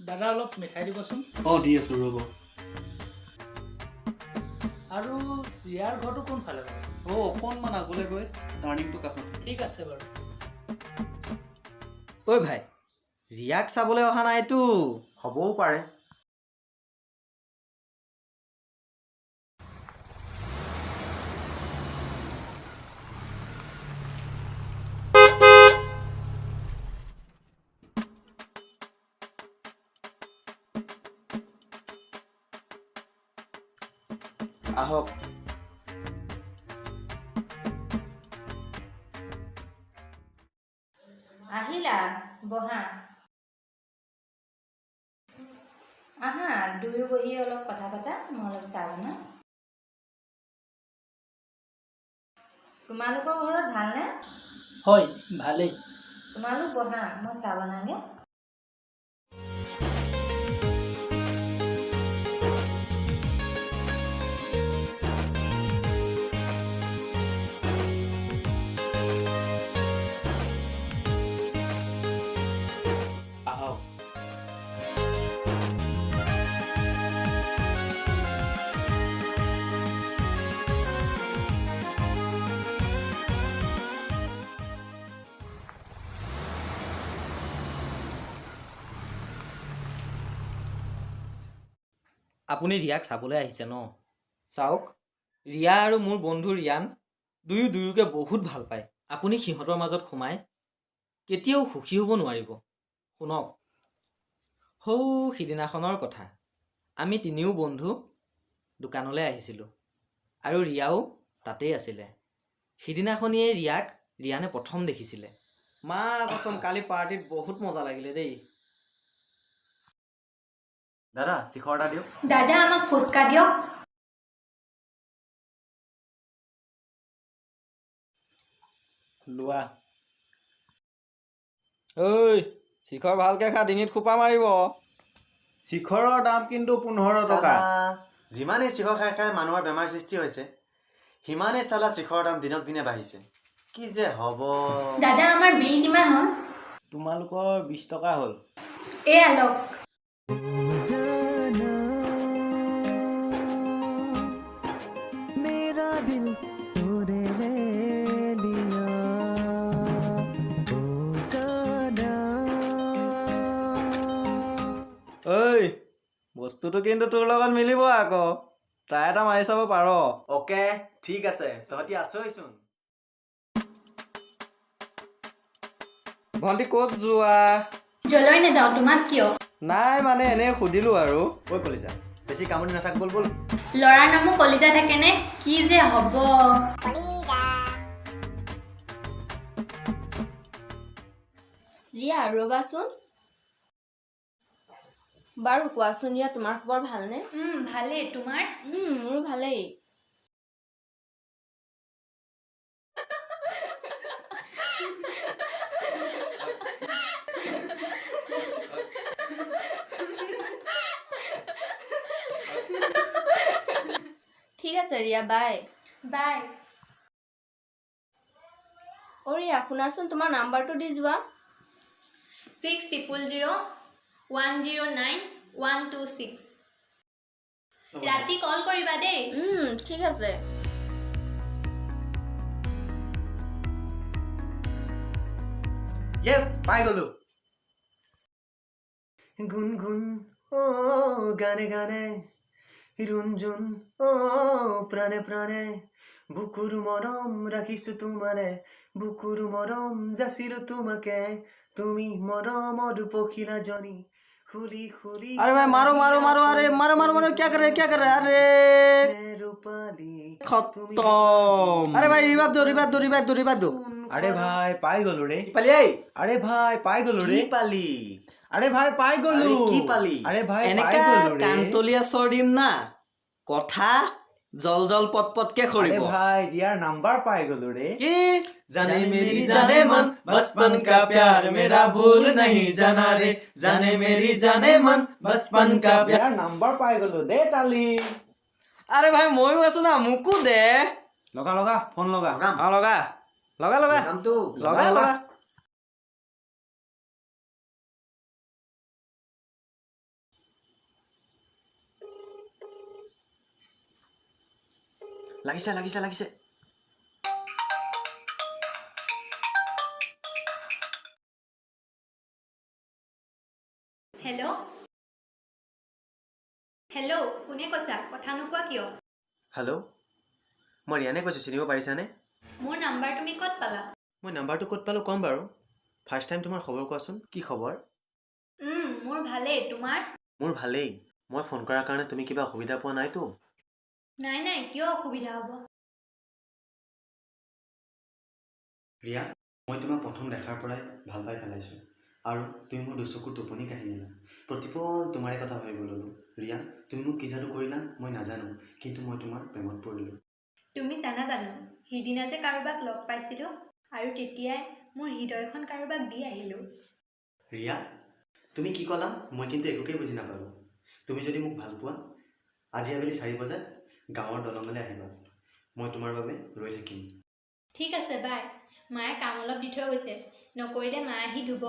দাদা অলপ মিঠাই দিবচোন। দি আছো ৰ'ব। আৰু ইয়াৰ ঘৰটো কোনফালে বাৰু? অকণমান আগলৈ গৈ টাৰ্ণিংটো কাষত। ঠিক আছে বাৰু। ঐ ভাই, ৰিয়াক চাবলৈ অহা নাইতো। হ'বও পাৰে। আহক। আহিলা বহা। আহা দুয়ো বহি অলপ কথা পাতা, মই অলপ চাহ বনাওঁ। তোমালোকৰ ঘৰত ভালনে? হয়, ভালেই। তোমালোক বহা, মই চাহ বনাওঁগে। আহক। আপুনি ৰিয়াক চাবলৈ আহিছে ন? চাওক, ৰিয়া আৰু মোৰ বন্ধু ৰিয়ান দুয়োকে বহুত ভাল পায়। আপুনি সিহঁতৰ মাজত সোমাই কেতিয়াও সুখী হ'ব নোৱাৰিব। শুনক, সিদিনাখনৰ কথা। আমি তিনিও বন্ধু দোকানলৈ আহিছিলোঁ আৰু ৰিয়াও তাতেই আছিলে। সিদিনাখনিয়ে ৰিয়ানে প্ৰথম দেখিছিলে। মা কচম, কালি পাৰ্টিত বহুত মজা লাগিলে দেই। দাদা শিখৰ এটা দিয়ক। দাদা আমাক ফুচকা দিয়ক। লোৱা। ঐ, শিখৰ ভালকে খা, ডিঙিত খোপা মাৰিব। শিখৰৰ দাম কিন্তু 15 টকা। যিমানেই শিখৰ খাই খাই মানুহৰ বেমাৰ সৃষ্টি হৈছে, সিমানেই চালা শিখৰৰ দাম দিনক দিনে বাঢ়িছে। কি যে হ'ব। দাদা আমাৰ বিল কিমান হ'ল? তোমালোকৰ 20 টকা হ'ল। এয়া লওক। ঐ, বস্তুটো কিন্তু তোৰ লগত মিলিব আকৌ। ট্ৰাই এটা মাৰি চাব পাৰ। অ'কে, ঠিক আছে, তহঁতি আছইচোন। ভণ্টি ক'ত যোৱা? জলৈ নাযাওঁ, তোমাক কিয়? নাই মানে এনেই সুধিলোঁ আৰু। ঐ কলিজা, বেছি কামুৰি নাথাক, বল বল। ল'ৰাৰ নামো কলিজা থাকেনে? কি যে হ'ব। ৰিয়া ৰ'বাচোন। বাৰু কোৱাচোন ৰিয়া, তোমাৰ খবৰ ভালনে? ভালেই, তোমাৰ? মোৰো ভালেই। ঠিক আছে ৰিয়া, বাই। বাই। ৰিয়া শুনাচোন, তোমাৰ নাম্বাৰটো দি যোৱা। 6001091126। ৰাতি কল কৰিবা দেই। ঠিক আছে। য়েছ, পাই গলো। গুন গুন গানে গানে, ৰুঞ্জুন প্ৰাণে প্ৰাণে, বুকুৰ মৰম ৰাখিছো তোমাৰে, বুকুৰ মৰম যাচিৰো তোমাকে, তুমি মৰমৰ পখিলা জনী। খুলি খুলি अरे भाई मारो मारो मारो, अरे मारो मारो मारो, क्या कर रहे अरे खत्म। अरे भाई रिवाइव दो। আরে ভাই পাই গলো রে। পালি এই? আরে ভাই পাই গলো রে। কি পালি? আরে ভাই পাই গলো। কি পালি? আরে ভাই পাই এনেকা গলো রে। কান্তলীয়া চৰ দিম না, কথা জল জল পট পটকে আৰে খৰিব। ভাই ইয়াৰ নাম্বাৰ পাই গলো রে। কি? जाने मेरी जाने मन, बचपन का प्यार मेरा भूल नहीं जाना रे। जाने मेरी जाने मन, बचपन का प्यार। ইয়াৰ নাম্বাৰ পাই গলো দে তালি। আরে ভাই ময়ো আছো না, মোকো দে। লগা লগা ফোন লগা। লগা লগা। লাগিছে লাগিছে লাগিছে হেল্ল' হেল্ল' কোনে কৈছা কথা নোকোৱা কিয় হেল্ল' মই ৰিয়ানে কৈছোঁ চিনিব পাৰিছানে মোৰ নাম্বাৰ তুমি ক'ত পালা মই নাম্বাৰটো ক'ত পালোঁ ক'ম বাৰু ফাৰ্ষ্ট টাইম তোমাৰ খবৰ কোৱাচোন কি খবৰ মোৰ ভালেই তোমাৰ মোৰ ভালেই মই ফোন কৰাৰ কাৰণে তুমি কিবা অসুবিধা পোৱা নাইতো নাই নাই কিয় অসুবিধা হ'ব ৰিয়া মই তোমাক প্ৰথম দেখাৰ পৰাই ভাল পাই পেলাইছোঁ আৰু তুমি মোৰ দুচকুৰ টোপনি কাঢ়ি নিলা প্ৰতিপল তোমাৰে কথা ভাবিব ল'লোঁ ৰিয়া তুমি মোক কি যাদু কৰিলা মই নাজানো কিন্তু মই তোমাৰ প্ৰেমত পৰিলোঁ তুমি জানা জানো সিদিনা যে কাৰোবাক লগ পাইছিলোঁ আৰু তেতিয়াই মোৰ হৃদয়খন কাৰোবাক দি আহিলোঁ ৰিয়া তুমি কি ক'লা মই কিন্তু একোকেই বুজি নাপালোঁ তুমি যদি মোক ভাল পোৱা আজি আবেলি 4 বজাত গাঁৱৰ দলঙলৈ আহিবা মই তোমাৰ বাবে ৰৈ থাকিম ঠিক আছে বাই মায়ে কাম অলপ দি থৈ গৈছে নকৰিলে মায়ে আহি ধুব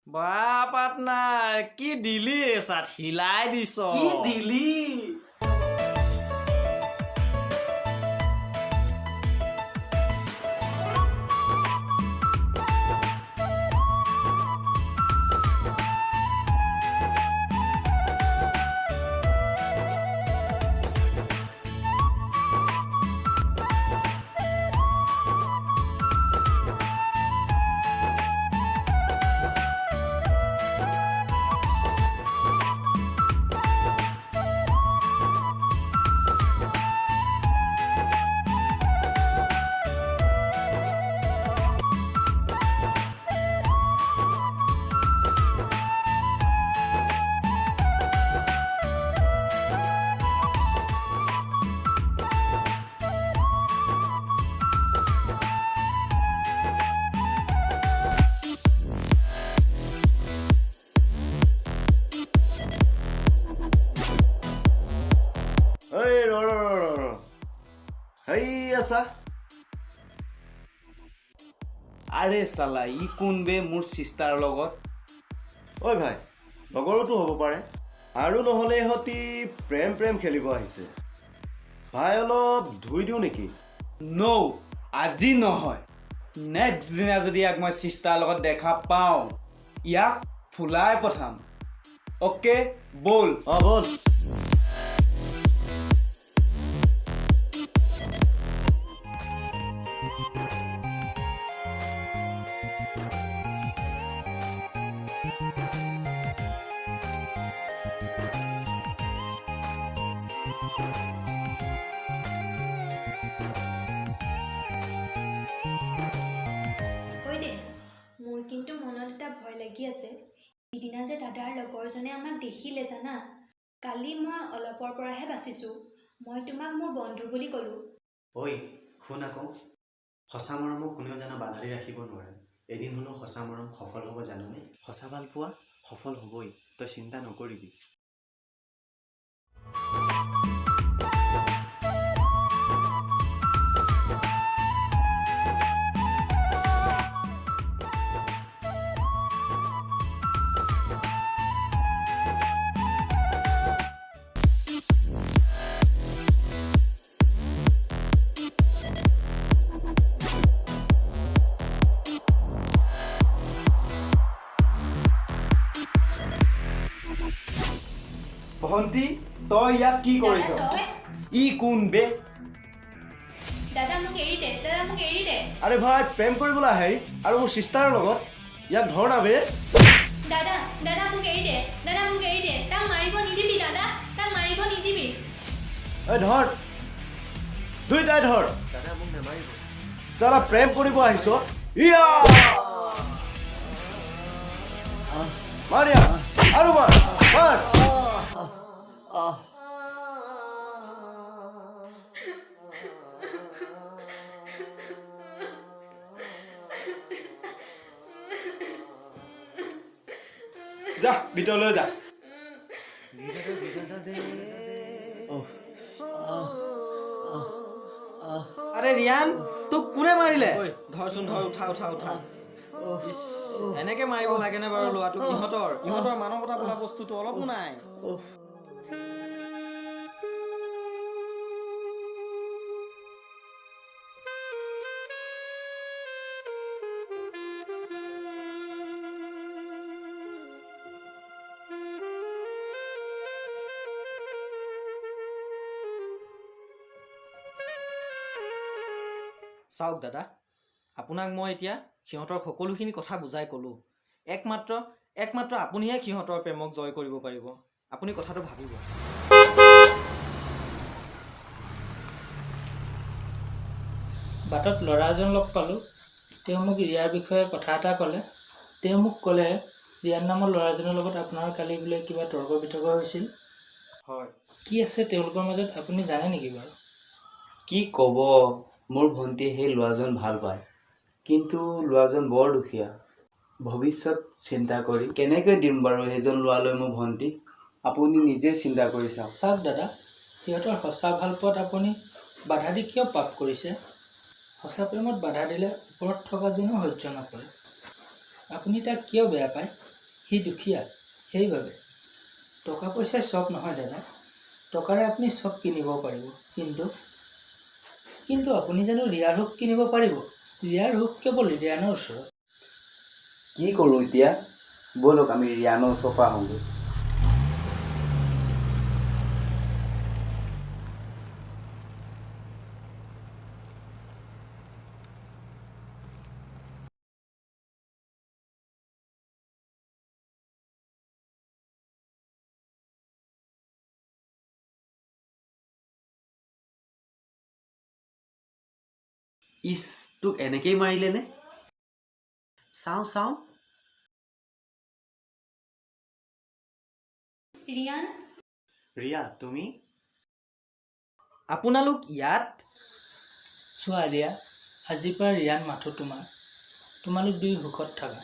বা পাৰ্টনাৰ কি দিলি চাত হিলাই দিছ কি দিলি ঐ ৰ হেই আছা আৰে চালা ই কোন বে মোৰ চিষ্টাৰ লগত ঐ ভাই লগৰোতো হ'ব পাৰে আৰু নহ'লে ইহঁতি প্ৰেম খেলিব আহিছে ভাই অলপ ধুই দিওঁ নেকি নৌ আজি নহয় নেক্সট দিনা যদি ইয়াক মই চিষ্টাৰ লগত দেখা পাওঁ ইয়াক ফুলাই পঠাম অ'কে ব'ল অঁ ব'ল ঐ দে মোৰ কিন্তু মনত এটা ভয় লাগি আছে সিদিনা যে দাদাৰ লগৰজনে আমাক দেখিলে জানা কালি মই অলপৰ পৰাহে বাচিছোঁ মই তোমাক মোৰ বন্ধু বুলি ক'লোঁ ঐ শুন আকৌ সঁচা মৰমক কোনেও জানো বাধা দি ৰাখিব নোৱাৰে এদিন হ'লেও সঁচা মৰম সফল হ'ব জানোনে সঁচা ভাল পোৱা সফল হ'বই তই চিন্তা নকৰিবি ভণ্টি তই ইয়াত কি কৰিছ ই কোন বে দাদা মোক এৰি দে আৰে ভাই প্ৰেম কৰিবলৈ আহে আৰু মোৰ চিষ্টাৰৰ লগত ইয়াক ধৰ না বে দাদা মোক এৰি দে তাক মাৰিব নিদিবি ঐ ধৰ দুইটাই ধৰ দাদা মোক নামাৰিব চালা প্ৰেম কৰিব আহিছ ইয়া মাৰ ইয়াক আৰু মাৰ যা ভিতৰলৈ যা আৰে ৰিয়ান তোক কোনে মাৰিলে ধৰচোন ধৰ উঠা ইছ, এনেকে মাৰিব লাগেনে বাৰু ল'ৰাটোক ইহঁতৰ মানৱতা বোলা বস্তুটো অলপো নাই চাওক দাদা, আপোনাক মই এতিয়া সিহঁতৰ সকলোখিনি কথা বুজাই ক'লোঁ। একমাত্ৰ আপুনিহে সিহঁতৰ প্ৰেমক জয় কৰিব পাৰিব। আপুনি কথাটো ভাবিব। বাটত ল'ৰা এজন লগ পালোঁ। তেওঁ মোক ৰিয়াৰ বিষয়ে কথা এটা ক'লে। তেওঁ মোক ক'লে ৰিয়ান নামৰ ল'ৰাজনৰ লগত আপোনাৰ কালি বোলে কিবা তৰ্ক বিতৰ্ক হৈছিল। হয়। কি আছে তেওঁলোকৰ মাজত আপুনি জানে নেকি বাৰু? কি ক'ব, মোৰ ভণ্টিয়ে সেই ল'ৰাজন ভাল পায়, কিন্তু ল'ৰাজন বৰ দুখীয়া। ভৱিষ্যত চিন্তা কৰি কেনেকৈ দিম বাৰু সেইজন ল'ৰালৈ মোৰ ভণ্টিক? আপুনি নিজে চিন্তা কৰি চাওক। চাওক দাদা, সিহঁতৰ সঁচা ভাল পোৱাত আপুনি বাধা দি কিয় পাপ কৰিছে? সঁচা প্ৰেমত বাধা দিলে ওপৰত থকাজনেও সহ্য নকৰে। আপুনি তাক কিয় বেয়া পায়? সি দুখীয়া, সেইবাবে। টকা পইচাই চব নহয় দাদা। টকাৰে আপুনি চব কিনিব পাৰিব, কিন্তু আপুনি জানো ৰিয়াৰ সুখ কিনিব পাৰিব? ৰিয়াৰ সুখ কেৱল ৰিয়ানৰ ওচৰত। কি কৰোঁ এতিয়া? ব'লক আমি ৰিয়ানৰ ওচৰৰ পৰা আহোঁগৈ। ইছ, তোক এনেকেই মাৰিলেনে? চাওঁ। ৰিয়ান, ৰিয়া, তুমি? আপোনালোক ইয়াত? চোৱা ৰিয়া, আজিৰ পৰা ৰিয়ান মাথো তোমাৰ। তোমালোক দুয়ো সুখত থাকা।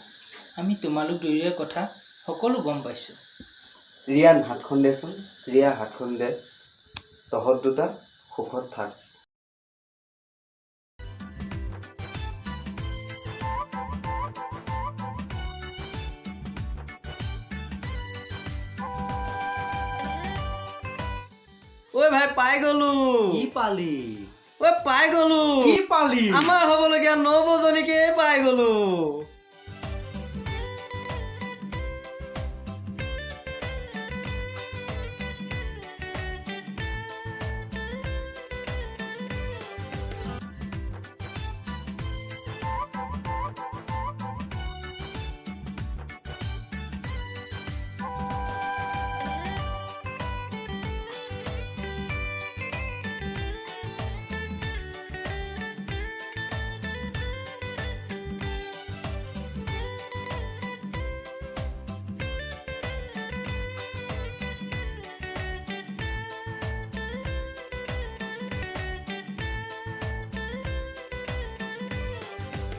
আমি তোমালোক দুয়োৰে কথা সকলো গম পাইছোঁ। ৰিয়ান হাতখন দেচোন। ৰিয়া হাতখন দে। তহঁত দুটা সুখত থাক। ঐ ভাই, পাই গ'লো। কি পালি? ঐ পাই গ'লো। কি পালি? আমাৰ হ'বলগীয়া নৱজনীকে পাই গ'লো।